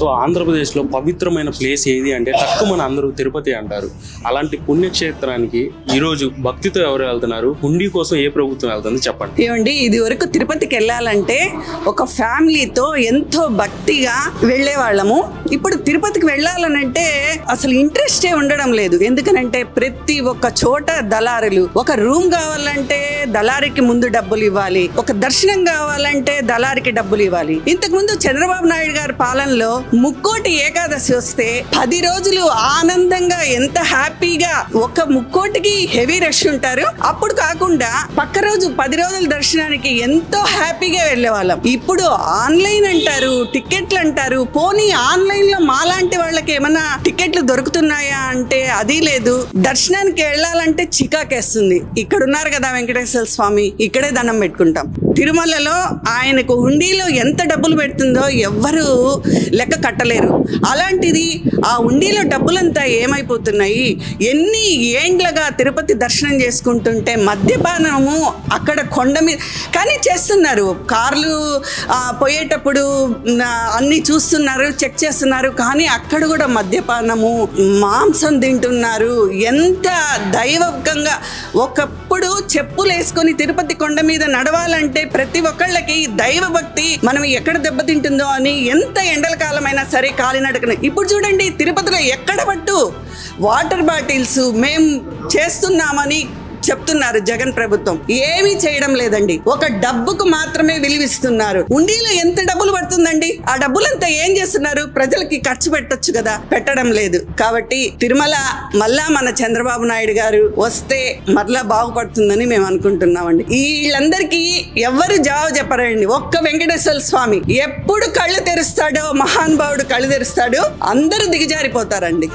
So ఆంధ్రప్రదేశ్లో పవిత్రమైన place ఏది అంటే తక్కువ మన అందరూ తిరుపతి అంటారు. అలాంటి పుణ్యక్షేత్రానికి ఈరోజు భక్తితో ఎవరు వెళ్తున్నారు, హుండీ కోసం ఏ ప్రభుత్వం వెళ్తుంది చెప్పండి. ఏమండి, ఇది వరకు తిరుపతికి వెళ్ళాలంటే ఒక ఫ్యామిలీతో ఎంతో భక్తిగా వెళ్లే వాళ్ళము. ఇప్పుడు తిరుపతికి వెళ్ళాలనంటే అసలు ఇంట్రెస్టే ఉండడం లేదు. ఎందుకనంటే ప్రతి ఒక్క చోట దళారులు. ఒక రూమ్ కావాలంటే దళారికి ముందు డబ్బులు ఇవ్వాలి, ఒక దర్శనం కావాలంటే దళారికి డబ్బులు ఇవ్వాలి. ఇంతకు ముందు చంద్రబాబు నాయుడు గారి పాలనలో ముక్కోటి ఏకాదశి వస్తే 10 రోజులు ఆనందంగా ఎంత హ్యాపీగా, ఒక ముక్కోటికి హెవీ రష్ ఉంటారు. అప్పుడు కాకుండా పక్క రోజు 10 రోజుల దర్శనానికి ఎంతో హ్యాపీగా వెళ్లే వాళ్ళం. ఇప్పుడు ఆన్లైన్ అంటారు, టికెట్లు అంటారు. పోనీ ఆన్లైన్ లో మాలాంటి వాళ్ళకి ఏమన్నా టికెట్లు దొరుకుతున్నాయా అంటే అది లేదు. దర్శనానికి వెళ్ళాలంటే చికాకేస్తుంది. ఇక్కడ ఉన్నారు కదా వెంకటేశ్వర స్వామి, ఇక్కడే దండం పెట్టుకుంటాం. తిరుమలలో ఆయనకు హుండీలో ఎంత డబ్బులు పెడుతుందో ఎవ్వరూ లెక్క కట్టలేరు. అలాంటిది ఆ హుండీలో డబ్బులంతా ఏమైపోతున్నాయి? ఎన్ని ఏండ్లగా తిరుపతి దర్శనం చేసుకుంటుంటే మద్యపానము అక్కడ కొండ మీద కానీ చేస్తున్నారు. కార్లు పోయేటప్పుడు అన్ని చూస్తున్నారు, చెక్ చేస్తున్నారు. కానీ అక్కడ కూడా మద్యపానము, మాంసం తింటున్నారు. ఎంత దైవకంగా ఒకప్పుడు చెప్పులు వేసుకొని తిరుపతి కొండ మీద నడవాలంటే ప్రతి ఒక్కళ్ళకి దైవ భక్తి మనం ఎక్కడ దెబ్బతింటుందో అని ఎంత ఎండల కాలమైనా సరే కాలినడకన. ఇప్పుడు చూడండి తిరుపతిలో ఎక్కడ పట్టు వాటర్ బాటిల్స్ మేము చేస్తున్నామని చెప్తున్నారు జగన్ ప్రభుత్వం. ఏమీ చేయడం లేదండి. ఒక డబ్బుకు మాత్రమే విలువిస్తున్నారు. హుండీలో ఎంత డబ్బులు పడుతుందండి? ఆ డబ్బులంతా ఏం చేస్తున్నారు? ప్రజలకి ఖర్చు పెట్టొచ్చు కదా, పెట్టడం లేదు. కాబట్టి తిరుమల మళ్ళా మన చంద్రబాబు నాయుడు గారు వస్తే మరలా బాగుపడుతుందని మేము అనుకుంటున్నామండి. వీళ్ళందరికీ ఎవరు జవాబు చెప్పరండి. ఒక్క వెంకటేశ్వర స్వామి ఎప్పుడు కళ్ళు తెరుస్తాడో, మహానుభావుడు కళ్ళు తెరుస్తాడో అందరూ దిగజారిపోతారండి.